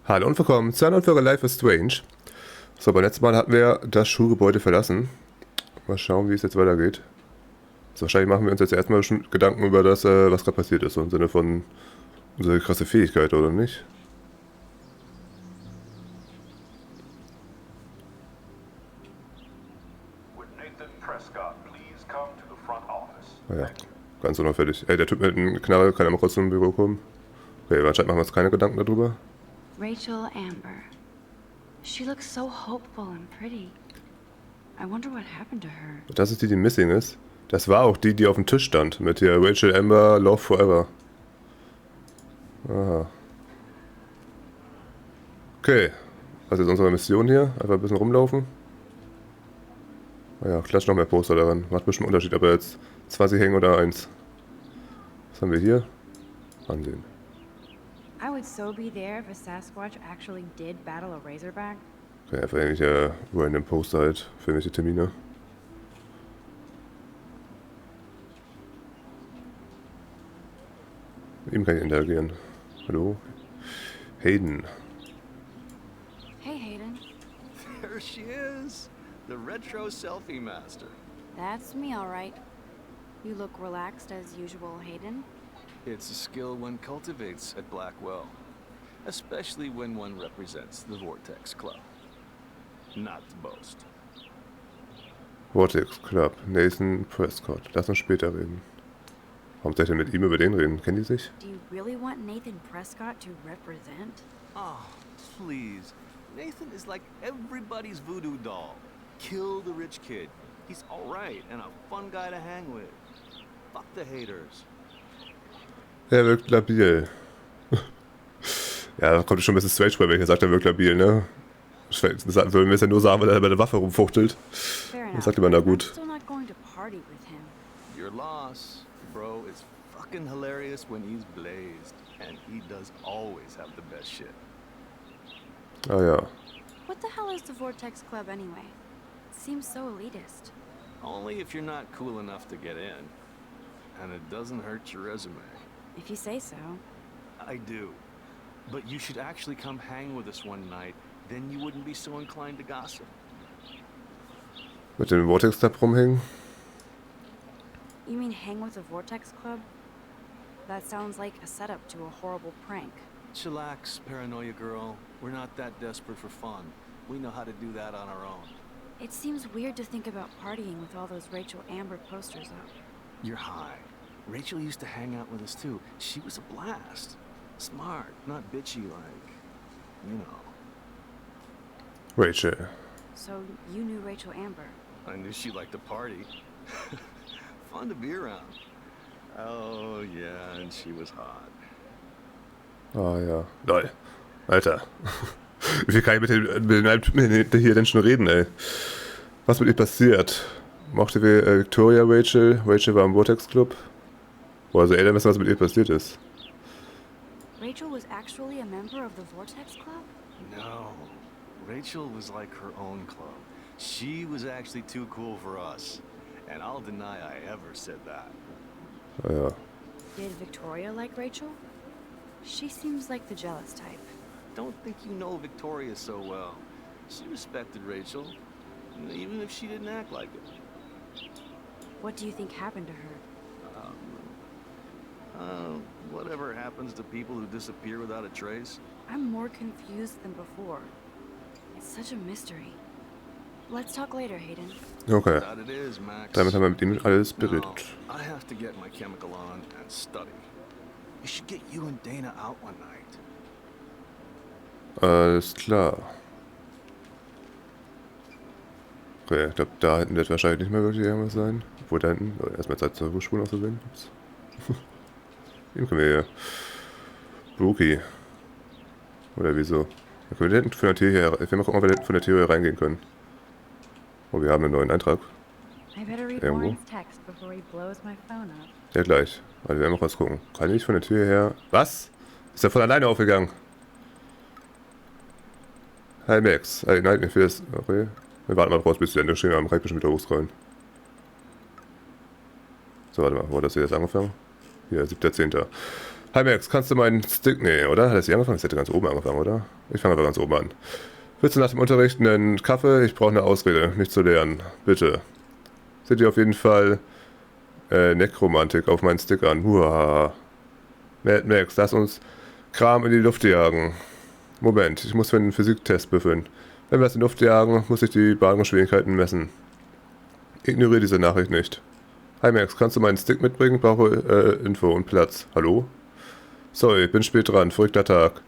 Hallo und willkommen zu einer neuen Folge Life is Strange. So, beim letzten Mal hatten wir das Schulgebäude verlassen. Mal schauen, wie es jetzt weitergeht. So, wahrscheinlich machen wir uns jetzt erstmal schon Gedanken über das, was gerade passiert ist. So im Sinne von unsere krasse Fähigkeit, oder nicht? Naja, ganz unauffällig. Ey, der Typ mit dem Knarre kann ja mal kurz zum Büro kommen. Okay, anscheinend machen wir uns keine Gedanken darüber. Rachel Amber. She looks so hopeful and pretty. I wonder what happened to her. Das ist die, die missing ist. Das war auch die, die auf dem Tisch stand. Mit hier Rachel Amber, Love Forever. Aha. Okay. Was ist unsere Mission hier? Einfach ein bisschen rumlaufen. Naja, klatsch noch mehr Poster daran. Macht bestimmt einen Unterschied, ob er jetzt 20 hängen oder 1. Was haben wir hier? Ansehen. I would so be there if a Sasquatch actually did battle a Razorback. Okay, einfach irgendwelche random Poster halt für irgendwelche Termine. Mit ihm kann ich interagieren. Hallo? Hayden. Hey, Hayden. There she is, the retro selfie master. That's me, all right. You look relaxed as usual, Hayden. It's a skill one cultivates at Blackwell, especially when one represents the Vortex Club. Not to boast. Vortex Club. Nathan Prescott. Lass uns später reden. Warum soll ich denn mit ihm über den reden? Kennen die sich? Do you really want Nathan Prescott to represent? Oh, please. Nathan is like everybody's voodoo doll. Kill the rich kid. He's alright and a fun guy to hang with. Fuck the haters. Er wirkt labil. Ja, da kommt schon ein bisschen strange bei, wenn ich sagt, er wirkt labil, ne? Würden wir es ja nur sagen, weil er bei der Waffe rumfuchtelt. Das sagt man da gut. I'm still not going to party with him. Your loss, bro, is fucking hilarious when he's blazed. And he does always have the best shit. Ah ja. What the hell is the Vortex Club anyway? It seems so elitist. Only if you're not cool enough to get in. And it doesn't hurt your resume. If you say so. I do. But you should actually come hang with us one night. Then you wouldn't be so inclined to gossip. Mit dem Vortex Club rumhängen? You mean hang with the Vortex Club? That sounds like a setup to a horrible prank. Chillax, paranoia girl. We're not that desperate for fun. We know how to do that on our own. It seems weird to think about partying with all those Rachel Amber posters up. You're high. Rachel used to hang out with us too. She was a blast. Smart, not bitchy like, you know. Rachel. So you knew Rachel Amber? I knew she liked to party. Fun to be around. Oh yeah, and she was hot. Ah ja. Lol. Alter. Wie viel kann ich mit dem Typen hier denn schon reden, ey? Was mit ihr passiert? Mochte wir Victoria Rachel? Rachel war im Vortex Club? Boah, also ey, dann wissen, was mit ihr passiert ist. Rachel was actually a member of the Vortex Club? No. Rachel was like her own club. She was actually too cool for us. And I'll deny I ever said that. Ah ja. Did Victoria like Rachel? She seems like the jealous type. Don't think you know Victoria so well. She respected Rachel, even if she didn't act like it. What do you think happened to her? Whatever happens to people who disappear without a trace? I'm more confused than before. It's such a mystery. Let's talk later, Hayden. Okay. That it is, Max. Damit haben wir mit ihm alles Now, beredet. I have to get my chemical on and study. We should get you and Dana out one night. Alles klar. Okay, ich glaube, da hinten wird wahrscheinlich nicht mehr wirklich irgendwas sein. Obwohl da hinten, erstmal Zeit zur Spuren auszusehen. Ihm können wir hier. Brookie. Oder wieso? Da können wir hinten von der Tür hier. Ich will mal gucken, ob wir hinten von der Tür hier reingehen können. Oh, wir haben einen neuen Eintrag. Irgendwo. Ja, gleich. Also, wir werden mal kurz gucken. Kann ich von der Tür her. Was? Ist der von alleine aufgegangen? Hi Max. Nein, ich will das. Okay. Wir warten mal draus, bis die Ende stehen haben. Kann ich bestimmt wieder hochscrollen. So, warte mal. Wo hat das hier jetzt angefangen? Hier, 7.10. Hi Max, kannst du meinen Stick... Nee, oder? Hat das hier angefangen? Das hätte ganz oben angefangen, oder? Ich fange aber ganz oben an. Willst du nach dem Unterricht einen Kaffee? Ich brauche eine Ausrede, mich zu lernen. Bitte. Seht ihr auf jeden Fall Nekromantik auf meinen Stick an. Huah. Mad Max, lass uns Kram in die Luft jagen. Moment, ich muss für einen Physiktest büffeln. Wenn wir es in die Luft jagen, muss ich die Bahngeschwindigkeiten messen. Ignoriere diese Nachricht nicht. Hi Max, kannst du meinen Stick mitbringen? Brauche Info und Platz. Hallo? Sorry, bin spät dran. Verrückter Tag.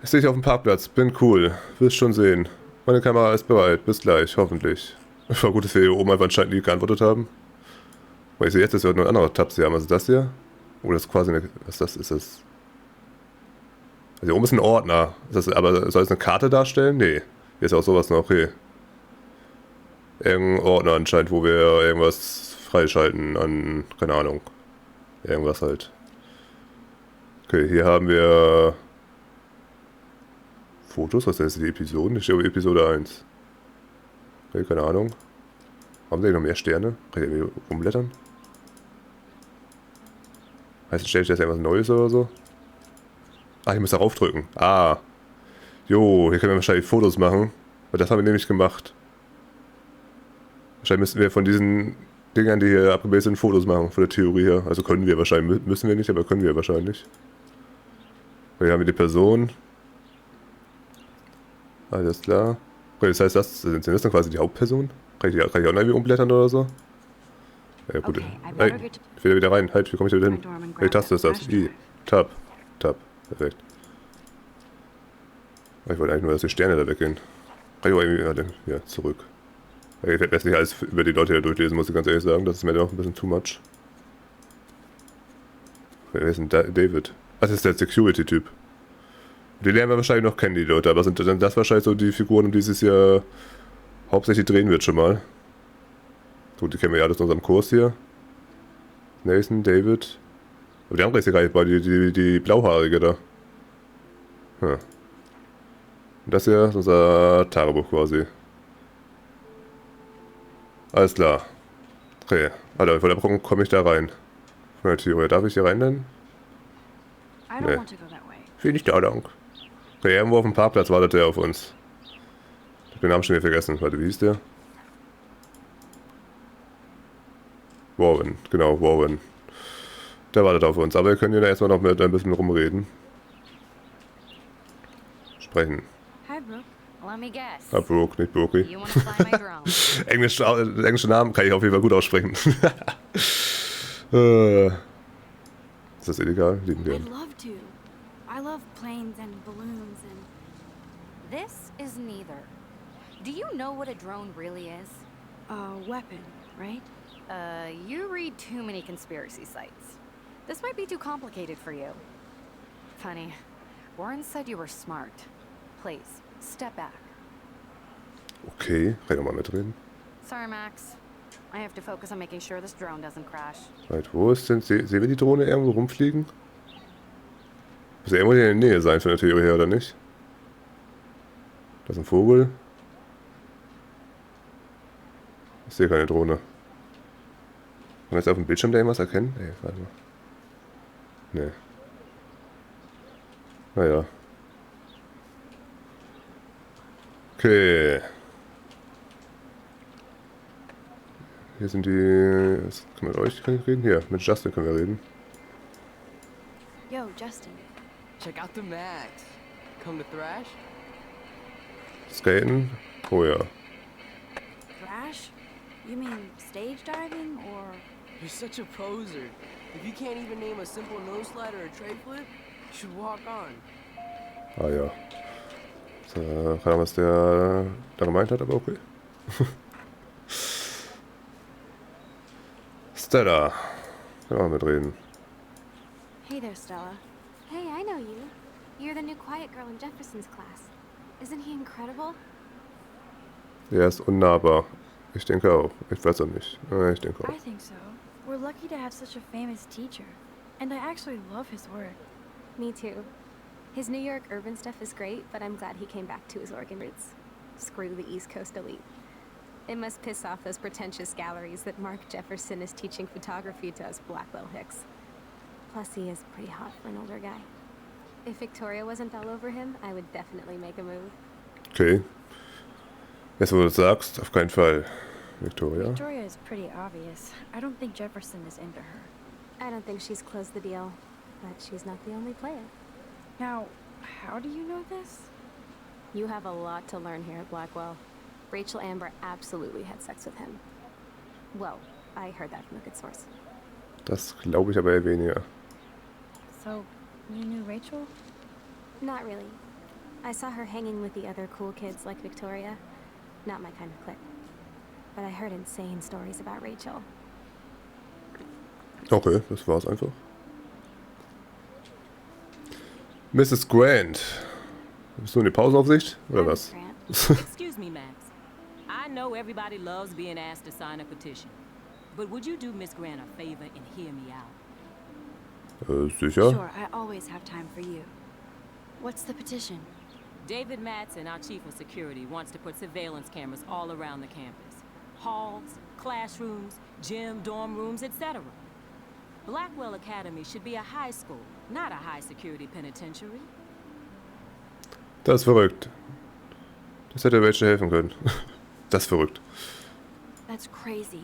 Ich sehe dich auf dem Parkplatz. Bin cool. Wirst schon sehen. Meine Kamera ist bereit. Bis gleich, hoffentlich. War gut, dass wir hier oben einfach anscheinend nie geantwortet haben. Weil ich sehe jetzt, dass wir noch ein anderer Tabs hier haben. Was ist das hier? Oh, das ist quasi eine... Was ist das? Ist das... Also hier oben ist ein Ordner. Ist das, aber soll es eine Karte darstellen? Nee. Hier ist auch sowas noch. Okay. Irgendein Ordner anscheinend, wo wir irgendwas freischalten an... Keine Ahnung. Irgendwas halt. Okay, hier haben wir... Fotos? Was ist das? Die Episoden? Ich stehe Episode 1. Okay, keine Ahnung. Haben sie noch mehr Sterne? Kann ich irgendwie rumblättern? Heißt, stelle ich jetzt irgendwas Neues oder so? Ah, ich muss darauf drücken. Ah. Jo, hier können wir wahrscheinlich Fotos machen. Weil das haben wir nämlich gemacht. Wahrscheinlich müssten wir von diesen Dingern, die hier abgebildet sind, Fotos machen. Von der Theorie her. Also können wir wahrscheinlich. Müssen wir nicht, aber können wir wahrscheinlich. Weil hier haben wir die Person. Alles klar. Okay, das heißt, sind das dann quasi die Hauptperson? Kann ich auch noch irgendwie umblättern oder so? Ja, gut. Okay, Hey, ich will da wieder rein. Halt, wie komme ich da wieder hin? Welche Taste ist das? I. Tab. Tab. Perfekt. Ich wollte eigentlich nur, dass die Sterne da weggehen. Kann ich auch irgendwie... Ja, zurück. Ich werde jetzt nicht alles über die Leute hier durchlesen, muss ich ganz ehrlich sagen. Das ist mir doch ein bisschen too much. Wer ist denn David? Ach, das ist der Security-Typ. Die lernen wir wahrscheinlich noch kennen, die Leute, aber sind dann das wahrscheinlich so die Figuren, um die es ja hauptsächlich drehen wird schon mal. Gut, die kennen wir ja alles in unserem Kurs hier. Nathan, David. Aber die andere ist ja gar nicht bei, die Blauhaarige da. Hm. Und das hier ist unser Tagebuch quasi. Alles klar. Okay. Alter, ich wollte aber gucken, komme ich da rein? Von der Theorie. Darf ich hier rein denn? I don't want to go that way. Vielen Dank. Okay, irgendwo auf dem Parkplatz wartet der auf uns. Ich hab den Namen schon wieder vergessen. Warte, wie hieß der? Warren, genau, Warren. Der wartet auf uns, aber wir können hier erstmal noch mit ein bisschen rumreden. Sprechen. Hi, Brooke. Let me guess. Ah, Brooke, nicht Brookie. You want to fly my drone? Englische Namen kann ich auf jeden Fall gut aussprechen. Ist das illegal? Lieben I'd gern. love to. I love planes and balloons and... This is neither. Do you know what a drone really is? a weapon, right? You read too many conspiracy sites. This might be too complicated for you. Funny. Warren said you were smart. Please, step back. Okay, kann ich nochmal mitreden? Sorry, Max. I have to focus on making sure this drone doesn't crash. Right, wo ist denn... Sehen wir die Drohne irgendwo rumfliegen? Muss ja irgendwo in der Nähe sein von der Theorie her, oder nicht? Da ist ein Vogel. Ich sehe keine Drohne. Kann man jetzt auf dem Bildschirm da irgendwas erkennen? Nee, warte mal. Nee. Naja. Okay. Hier sind die... Was, können wir mit euch reden? Hier, mit Justin können wir reden. Yo, Justin. Check out the Max. Come to Thrash? Skaten? Oh ja. Rache? You mean stage diving or... You're such a poser. If you can't even name a simple nose slide or a tray flip, you should walk on. Ah ja. So, keine Ahnung, was der da gemeint hat, aber okay. Stella. Können wir mal mitreden. Hey there, Stella. Hey, I know you. You're the new quiet girl in Jefferson's class. Isn't he incredible? Er ist unnahbar. Ich denke auch. Ich weiß auch nicht. Ich denke auch. I think so. We're lucky to have such a famous teacher. And I actually love his work. Me too. His New York urban stuff is great, but I'm glad he came back to his Oregon roots. Screw the East Coast elite. It must piss off those pretentious galleries that Mark Jefferson is teaching photography to us Blackwell Hicks. Plus, he is pretty hot for an older guy. If Victoria wasn't all over him, I would definitely make a move. Okay. Jetzt, wo du das sagst, auf keinen Fall. Victoria. Victoria is pretty obvious. I don't think Jefferson is into her. I don't think she's closed the deal, but she's not the only player. Now, how do you know this? You have a lot to learn here at Blackwell. Rachel Amber absolutely had sex with him. Well, I heard that from a good source. Das glaube ich aber eher weniger. So, you knew Rachel? Not really. I saw her hanging with the other cool kids like Victoria. Not my kind of clique. But I heard insane stories about Rachel. Okay, das war's einfach. Mrs. Grant. Bist du in die Pausenaufsicht? Oder was? Grant. Excuse me, Max. I know everybody loves being asked to sign a petition. But would you do Miss Grant a favor and hear me out? Sicher. Sure, I always have time for you. What's the petition? David Matson, our chief of security, wants to put surveillance cameras all around the campus. Halls, classrooms, gym, dorm rooms, etc. Blackwell Academy should be a high school, not a high-security penitentiary. Das ist verrückt. Das hätte Rachel helfen können. Das ist verrückt. That's crazy.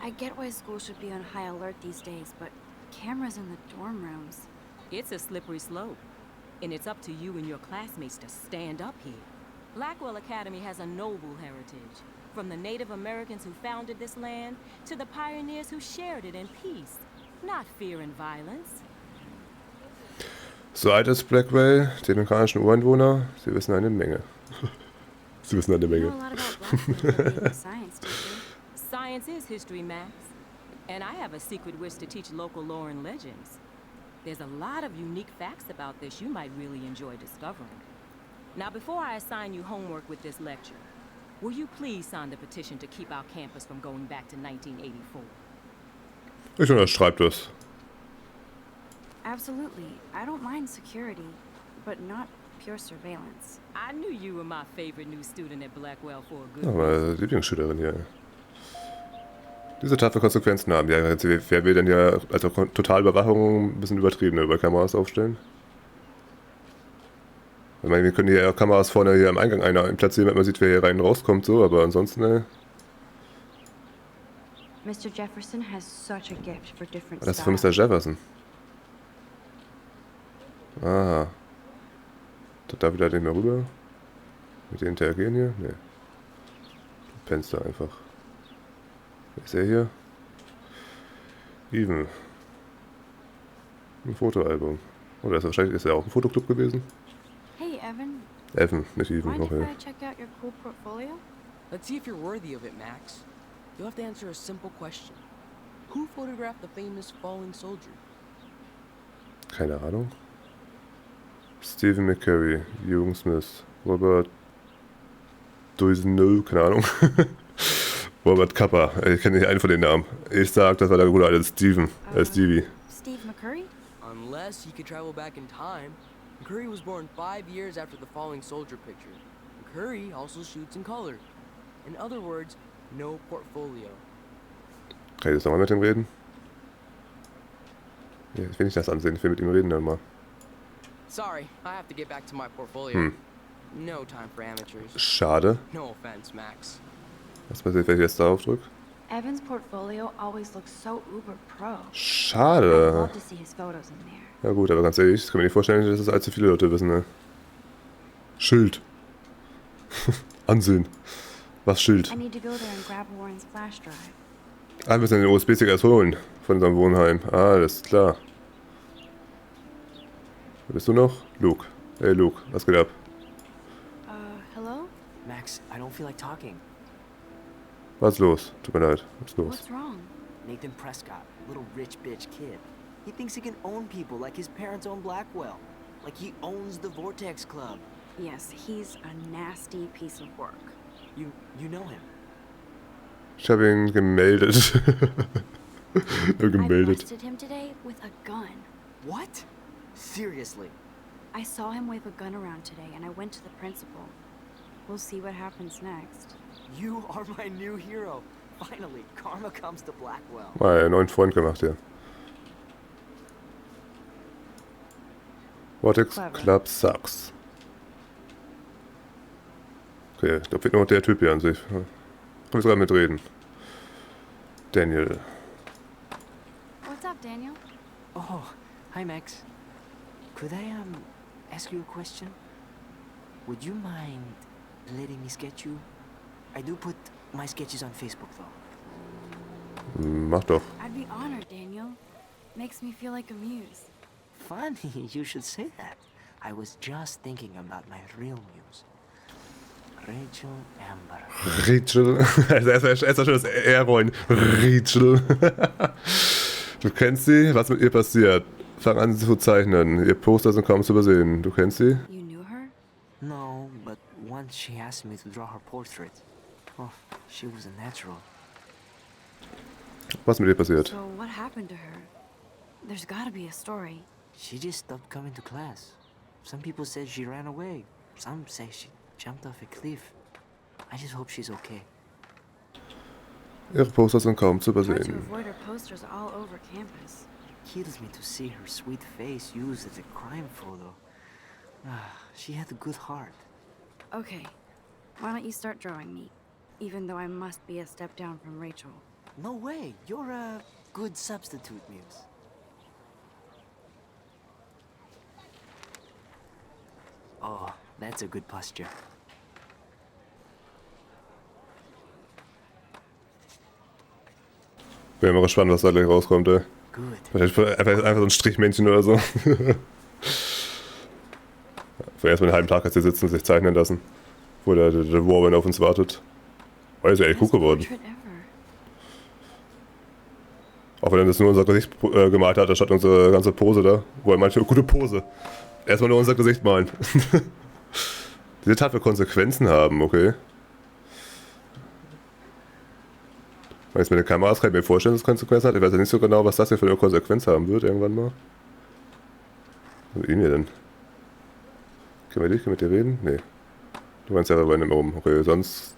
I get why schools should be on high alert these days, but cameras in the dorm rooms. It's a slippery slope, and it's up to you and your classmates to stand up here. Blackwell Academy has a noble heritage, from the Native Americans who founded this land to the pioneers who shared it in peace, not fear and violence. So alt ist Blackwell, die amerikanischen Ureinwohner, sie wissen eine Menge. Sie wissen eine You know Menge. a lot about Blackwood being science teacher. Science is history, Max. And I have a secret wish to teach local lore and legends. There's a lot of unique facts about this you might really enjoy discovering. Now, before I assign you homework with this lecture, will you please sign the petition to keep our campus from going back to 1984? Ich unterschreibe das. Absolutely. I don't mind security, but not pure surveillance. I knew you were my favorite new student at Blackwell for a good Ja, reason. meine Lieblingsschülerin hier. Diese Tat für Konsequenzen haben. Ja, wer will denn ja also Totalüberwachung ein bisschen übertrieben über Kameras aufstellen? Ich meine, wir können hier ja Kameras vorne hier am Eingang einer platzieren, damit man sieht, wer hier rein und rauskommt, so, aber ansonsten, Mr. Jefferson has such a gift for different das ist für Mr. styles. Jefferson. Aha. Da wieder nicht mehr rüber. Mit denen interagieren hier? Nee. Du pennst da einfach. Wer ist er hier? Even. Ein Fotoalbum. Oder ist wahrscheinlich ist er auch ein Fotoclub gewesen? Hey, Evan. Evan, nicht Even. Mind if Okay. I check out your cool portfolio? Let's see if you're worthy of it, Max. You'll have to answer a simple question. Who photographed the famous falling soldier? Keine Ahnung. Stephen McCurry, Jürgen Smith, Robert Duisneau, keine Ahnung. Robert Kappa, ich kenne nicht einen von den Namen. Ich sag, das war der gute alte Stevie. Steve McCurry? Unless he could travel back in time. McCurry was born 5 years after the falling soldier picture. McCurry also shoots in color. In other words, no portfolio. Kann ich jetzt nochmal mit ihm reden? Ja, ich will nicht das ansehen, ich will mit ihm reden dann mal. Sorry, I have to get back to my portfolio. No time for amateurs. Schade. No offense, Max. Was passiert, wenn ich jetzt darauf drücke? Evan's portfolio always looks so uber pro. I'd Schade. love to see his photos in there. Ja gut, aber ganz ehrlich, ich kann mir nicht vorstellen, dass das allzu viele Leute wissen, ne? Schild. Ansehen. Was Schild? I need to go there and grab Warren's flash drive. Ah, wir müssen den USB-Stick erst holen. Von unserem Wohnheim. Ah, alles klar. Wer bist du noch? Luke. Hey Luke, was geht ab? Hello? Max, I don't feel like talking. Was ist los? Tut mir leid. Was ist los? What's wrong? Nathan Prescott, little rich bitch kid. He thinks he can own people like his parents own Blackwell. Like he owns the Vortex Club. Yes, he's a nasty piece of work. You know him. Ich habe ihn gemeldet. I gemeldet. busted him today with a gun. What? Seriously? I saw him wave a gun around today and I went to the principal. We'll see what happens next. You are my new hero. Finally, karma comes to Blackwell. Mal einen neuen Freund gemacht, ja. Vortex Club sucks. Okay, ich glaube, wird noch der Typ hier an sich. Kann ich sogar mitreden. Daniel. What's up, Daniel? Oh, hi Max. Could I ask you a question? Would you mind letting me sketch you? I do put my sketches on Facebook though. Mach doch. I'd be honored, Daniel. Makes me feel like a muse. Funny, you should say that. I was just thinking about my real muse. Rachel Amber. Rachel. Also erst schon das R wollen. Rachel. Du kennst sie? Was mit ihr passiert? Fang an, sie zu zeichnen. Ihr Poster sind kaum zu übersehen. Du kennst sie? You knew her? No, but once she asked me to draw her portrait. Oh, she was a natural. Was mit ihr passiert? So what happened to her? There's gotta be a story. She just stopped coming to class. Some people said she ran away. Some say she jumped off a cliff. I just hope she's okay. Ihre Poster sind kaum zu Tried to übersehen. avoid her posters all over campus. Kills me to see her sweet face used as a crime photo. Ah, she had a good heart. Okay, why don't you start drawing me? Even though I must be a step down from Rachel. No way, you're a good substitute, Muse. Oh, that's a good posture. Bin mal gespannt, was da gleich rauskommt, ey. Good. Vielleicht einfach so ein Strichmännchen oder so. Vorher erstmal einen halben Tag jetzt hier sitzen und sich zeichnen lassen. Wo der Warren auf uns wartet. Oh, ist ja echt gut geworden. Portrait ever. Auch wenn er das nur unser Gesicht gemalt hat, anstatt unsere ganze Pose da. Wo er meinte, gute Pose. Erstmal nur unser Gesicht malen. Diese Tat wird Konsequenzen haben, okay. Wenn ich mit den Kameras kann ich mir vorstellen, dass es Konsequenzen hat. Ich weiß ja nicht so genau, was das hier für eine Konsequenz haben wird, irgendwann mal. Was ist ihn hier denn? Können wir mit dir reden? Nee. Du meinst ja aber nicht mehr rum. Okay, sonst...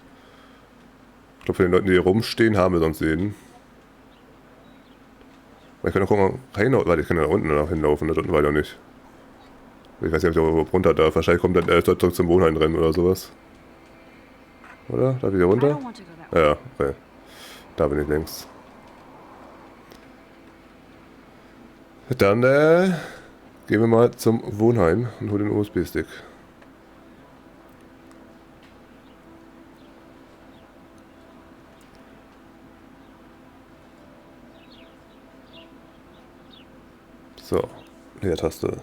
Ich glaube, für den Leuten, die hier rumstehen, haben wir sonst jeden. Ich kann ja gucken, warte, ich kann ja da unten noch hinlaufen, da unten war ich noch nicht. Ich weiß nicht, ob ich da runter darf. Wahrscheinlich kommt dann zurück zum Wohnheim rennen oder sowas. Oder? Darf ich hier I runter? don't want to go that way. Ja, okay. Da bin ich längst. Dann gehen wir mal zum Wohnheim und holen den USB-Stick. So, Leertaste.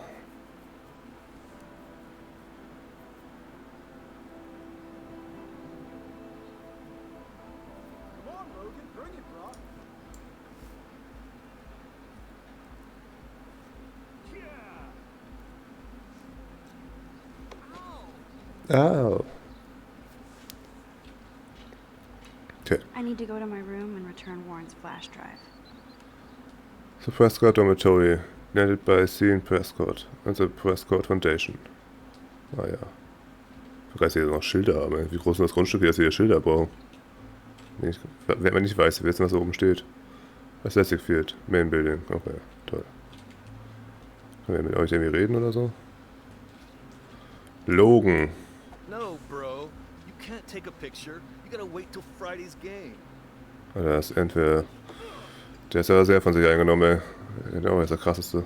Oh. Okay. I need to go to my room and return Warren's flash drive. The Prescott Dormitory, led by Sean Prescott and the Prescott Foundation. Ah ja. Ich weiß, hier noch Schilder haben. Ey. Wie groß ist das Grundstück hier, dass wir hier Schilder brauchen? Nee, wenn man nicht weiß, wir wissen, was da oben steht. Athletic Field, Main Building. Okay, toll. Können wir mit euch irgendwie reden oder so? Logan. No, bro. You can't take a picture. You gotta wait till Friday's game. Alter, ist entweder... Der ist ja sehr von sich eingenommen, ey. Genau, der ist der krasseste.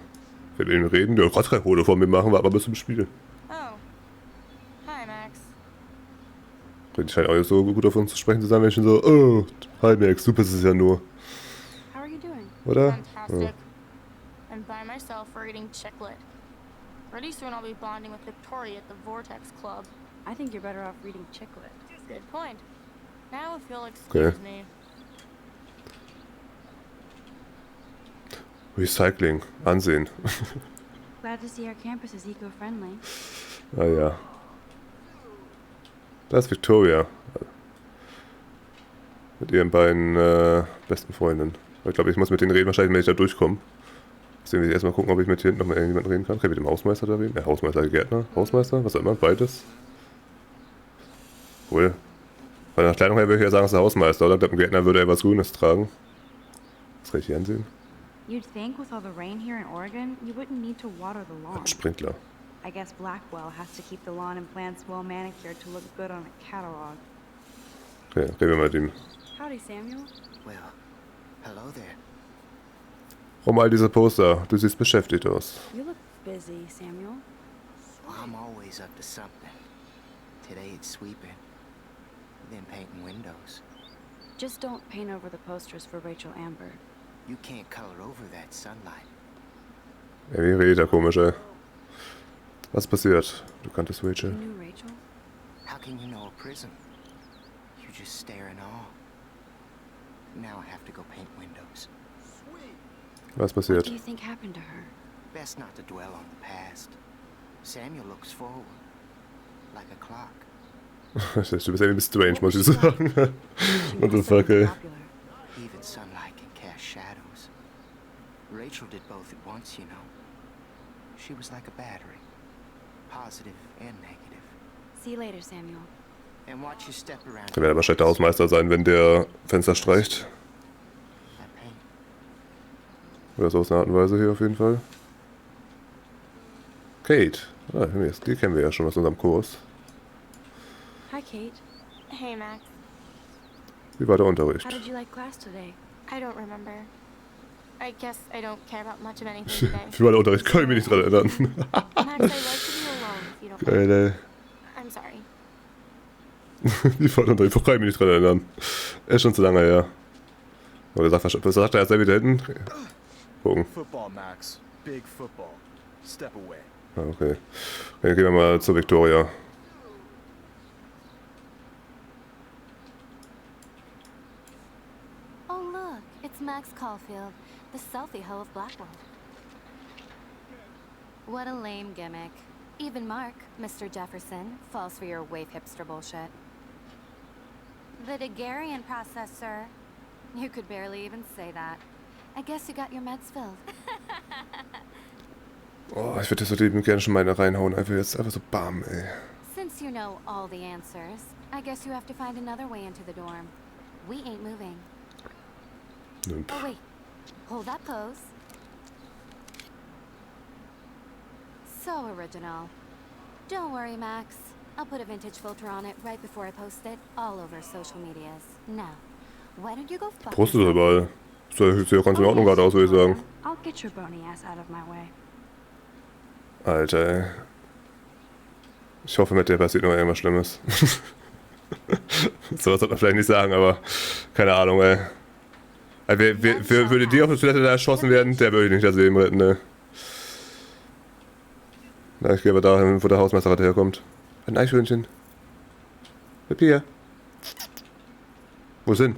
Ich will mit ihm reden. Der kann kein Foto von mir machen, war aber bis zum Spiel. Oh. Hi, Max. Die scheinen auch nicht so gut auf uns zu sprechen zu sein, wenn ich schon so, oh, hi Max, du bist es ja nur. How are you doing? Oder? Fantastic. I'm by myself reading Chicklet. Pretty soon I'll be bonding with Victoria at the Vortex Club. I think you're better off reading Chicklet. Good point. Now if you'll excuse me. Recycling, ansehen. Glad to see our campus is eco-friendly. Ah ja. Das ist Victoria. Mit ihren beiden besten Freundinnen. Ich glaube, ich muss mit denen reden, wahrscheinlich, wenn ich da durchkomme. Deswegen will ich erstmal gucken, ob ich mit hier hinten noch mal irgendjemanden reden kann. Kann ich mit dem Hausmeister da reden? Ja, Hausmeister, Gärtner, Hausmeister, was auch immer, beides. Cool. Von der Kleidung her würde ich ja sagen, es ist der Hausmeister, oder? Ich glaube, ein Gärtner würde etwas Grünes tragen. Das kann ich hier ansehen. You'd think with all the rain here in Oregon, you wouldn't need to water the lawn. Sprinkler. I guess Blackwell has to keep the lawn and plants well manicured to look good on a catalog. Okay, reden wir mal mit ihm. Howdy, Samuel. Well, hello there. Warum all diese Poster? Du siehst beschäftigt aus. You look busy, Samuel. Well, I'm always up to something. Today it's sweeping, then painting windows. Just don't paint over the posters for Rachel Amber. You can't color over that sunlight. Ey, wie redet er komisch, ey. Was ist passiert? Du kanntest You Rachel. knew Rachel? How can you know a prison? You just stare in awe. Now I have to go paint windows. Was What passiert? do you think happened to her? Best not to dwell on the past. Samuel looks forward, like a clock. Du bist irgendwie ein bisschen strange, muss ich sagen. She What the must have fuck, been ey. popular. Even sunlight can cast shadows. Rachel did both at once, you know. She was like a battery, positive and negative. See you later, Samuel. And watch you step around. Er wird aber schlechter Hausmeister sein, wenn der Fenster streicht. I paint. Oder so aus einer Art und Weise hier auf jeden Fall. Kate. Ah, die kennen wir ja schon aus unserem Kurs. Hi, Kate. Hey, Max. Wie war der Unterricht? How did you like class today? I don't remember. I guess I don't care about much of anything today. Wie war der Unterricht? Kann ich mich nicht dran erinnern. Max, I'd like to be alone if you don't mind. Geil, ey. I'm sorry. Wie war der Unterricht? Kann ich mich nicht dran erinnern. Ist schon zu lange her. Aber was sagt er jetzt wieder hinten? Gucken. Football, Max. Big football. Step away. Ah, okay. Dann gehen wir mal zur Victoria. Oh look, it's Max Caulfield, the selfie hoe of Blackwell. What a lame gimmick. Even Mark, Mr. Jefferson, falls for your wave hipster bullshit. The Daguerrean process, sir. You could barely even say that. I guess you got your meds filled. Oh, ich würde so lieben gerne schon meine reinhauen. Einfach jetzt, einfach so bam, ey. Since you know all the answers, I guess you have to find another way into the dorm. We ain't moving. Nope. Oh wait, hold that pose. So original. Don't worry, Max. I'll put a vintage filter on it right before I post it all over social medias. Now, why don't you go fuck Brust ist yourself? überall. Sieht ja ganz in Ordnung gerade aus, würde ich sagen. I'll get your bony ass out of my way. Alter, ey. Ich hoffe, mit der passiert noch irgendwas Schlimmes. So was sollte man vielleicht nicht sagen, aber keine Ahnung, ey. Würde die auf der Toilette da erschossen werden, der würde ich nicht das Leben retten, ne. Na, ich gehe aber dahin, wo der Hausmeister gerade herkommt. Ein Eichhörnchen. Bleib hier. Wo ist hin?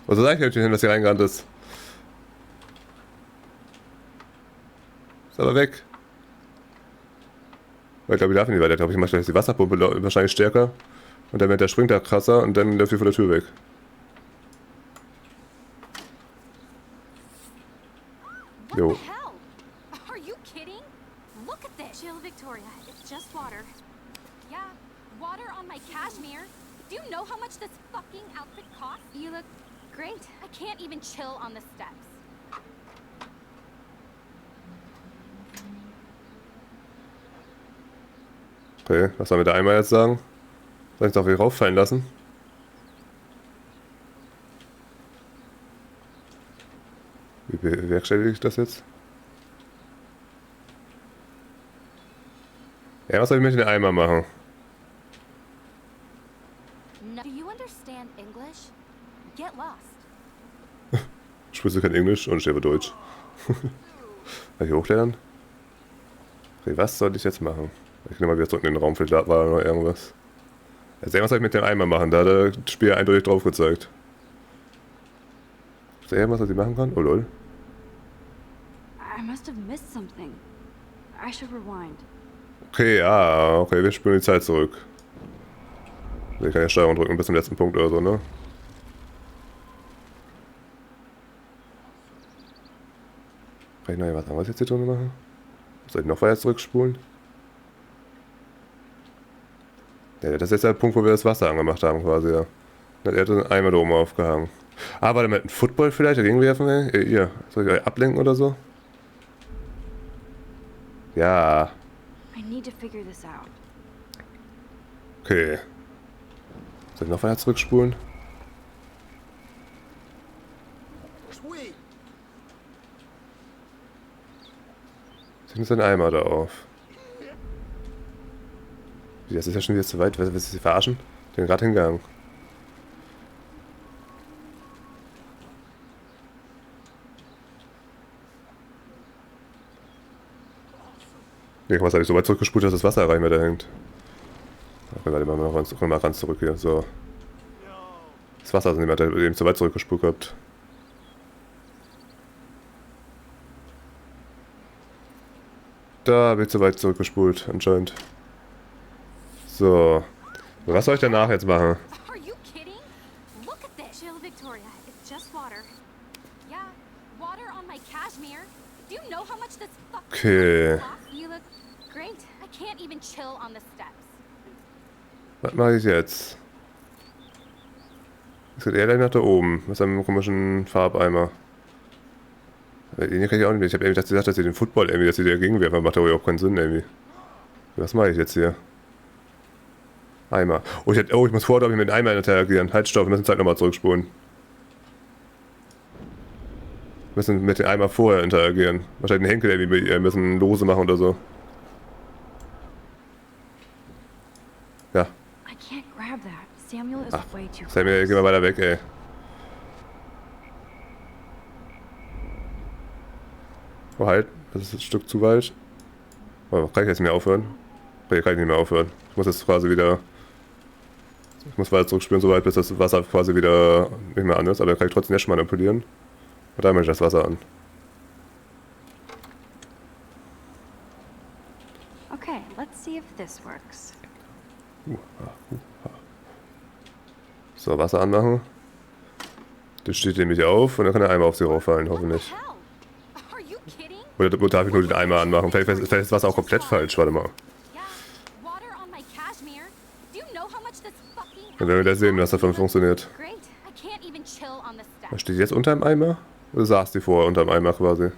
Wo ist das Eichhörnchen hin, das hier reingerannt ist? Ist aber weg. Weil ich glaube, ich darf nicht weiter. Ich glaube, ich mache gleich die Wasserpumpe wahrscheinlich stärker. Und dann wird der springt da krasser und dann läuft sie vor der Tür weg. What Jo. the hell? Are you kidding? Look at this. Chill, Victoria. It's just water. Yeah, water on my cashmere. Do you know how much this fucking outfit costs? You look great. I can't even chill on the steps. Okay, was soll mir der Eimer jetzt sagen? Soll ich es auf hier rauffallen lassen? Wie bewerkstellige ich das jetzt? Ja, was soll ich mit dem Eimer machen? No. Do you understand English? Get lost. Sprichst du kein Englisch und ich stehe Deutsch. Kann ich hochklettern? Okay, was soll ich jetzt machen? Ich nehme mal wieder zurück in den Raum, vielleicht war da noch irgendwas. Also irgendwas soll ich mit dem Eimer machen, da hat das Spiel eindeutig drauf gezeigt. Ist da irgendwas, was ich machen kann? Oh lol. I must have missed something. I should rewind. Okay, ja, okay, wir spielen die Zeit zurück. Ich kann ja Steuerung drücken bis zum letzten Punkt oder so, ne? Kann ich noch was anderes jetzt hier drin machen? Soll ich noch weiter zurückspulen? Ja, das ist jetzt der Punkt, wo wir das Wasser angemacht haben, quasi, ja. Dann hat er den Eimer da oben aufgehangen. Ah, warte, mit einem Football vielleicht dagegen werfen, ey? Hier, soll ich euch ablenken oder so? Ja. I need to figure this out. Okay. Soll ich noch weiter zurückspulen? Jetzt ist ein Eimer da auf. Das ist ja schon wieder zu weit. Willst du sie verarschen? Ich bin gerade hingegangen. Nee, was habe ich so weit zurückgespult, dass das Wasser rein mehr da hängt. Okay, warte mal, noch ganz zurück hier. So. Das Wasser ist nicht mehr, eben zu weit zurückgespult gehabt. Da habe ich zu weit zurückgespult, anscheinend. So. Was soll ich danach jetzt machen? Are you kidding? Look at this. Chill, Victoria. It's just water. Yeah, water on my cashmere. Do you know how much this fucking Okay. costs? You look great. I can't even chill on the steps. Was mache ich jetzt? Es geht eher nach da oben. Mit seinem komischen Farbeimer. Den kann ich auch nicht mehr. Ich habe irgendwie gesagt, dass sie den Football irgendwie, dass sie dagegen werfen. Macht aber überhaupt keinen Sinn irgendwie. Was mache ich jetzt hier? Eimer. Oh, ich muss vorher, mit dem Eimer interagieren. Halt, stopp, wir müssen Zeit nochmal zurückspulen. Wir müssen mit dem Eimer vorher interagieren. Wahrscheinlich den Henkel irgendwie, wir müssen lose machen oder so. Ja. I can't grab that. Samuel is way too Samuel, close. geh mal weiter weg, ey. Oh, halt. Das ist ein Stück zu weit. Oh, kann ich jetzt nicht mehr aufhören? Nee, kann ich nicht mehr aufhören. Ich muss jetzt quasi wieder... Ich muss weiter zurückspielen, so weit, bis das Wasser quasi wieder nicht mehr an ist. Aber dann kann ich trotzdem jetzt schon manipulieren. Und dann mache ich das Wasser an. Okay, let's see if this works. So, Wasser anmachen. Das steht nämlich auf und dann kann der Eimer auf sie rauffallen, hoffentlich. Hell, are you kidding? Oder darf ich nur den Eimer anmachen? Vielleicht ist das Wasser auch komplett falsch, warte mal. Yeah, water on my cashmere. Do you know how much this fucking Dann werden wir gleich sehen, was davon funktioniert. Great. I can't even chill on the Was steps. steht die jetzt unter dem Eimer? Oder saß die vorher unter dem Eimer quasi?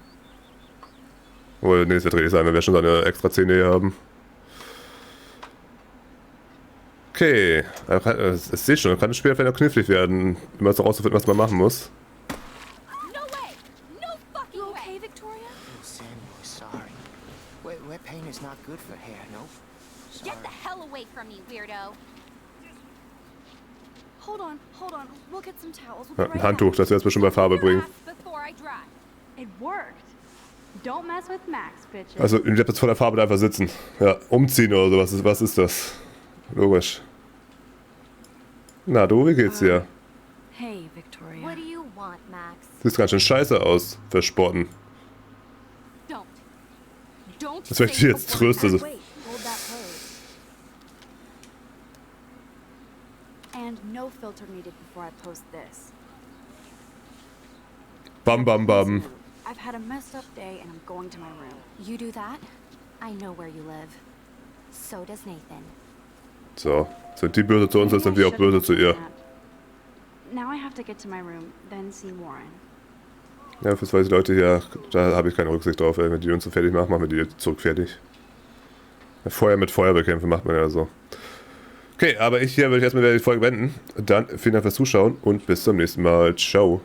Oder nee, es wird richtig sein, wenn wir schon so eine extra Szene hier haben. Okay, es seht schon, kann das Spiel vielleicht auch knifflig werden, immer so rauszufinden, was man machen muss. No way. No fucking way. Okay, Victoria? Oh, Samuel, sorry. Wet paint is not good for hair, no? Sorry. Get the hell away from me, weirdo. Hold on. We'll get some towels. We'll Ja, be ein right Handtuch, das wir jetzt bestimmt bei Farbe bringen. Before I dry. back. It worked. Don't mess with Max, bitches. Also, ich hab jetzt vor der Farbe da einfach sitzen. Ja, umziehen oder so, was ist das? Logisch. Na du, wie geht's dir? Hey, Victoria. What do you want, Max? Siehst ganz schön scheiße aus, für Sporten. Don't Das möchte ich jetzt trösten. Wait, hold that pose. And no filter needed before I post this. Bam, bam, bam. I've had a messed up day and I'm going to my room. You do that? I know where you live. So does Nathan. So, sind die böse zu uns, dann sind wir auch böse zu ihr. Now I have to get to my room, then see Warren. Ja, für zwei Leute hier, da habe ich keine Rücksicht drauf. Ey. Wenn die uns so fertig machen, machen wir die zurück fertig. Feuer mit Feuer bekämpfen macht man ja so. Okay, aber hier würde ich erstmal die Folge beenden. Dann vielen Dank fürs Zuschauen und bis zum nächsten Mal. Ciao.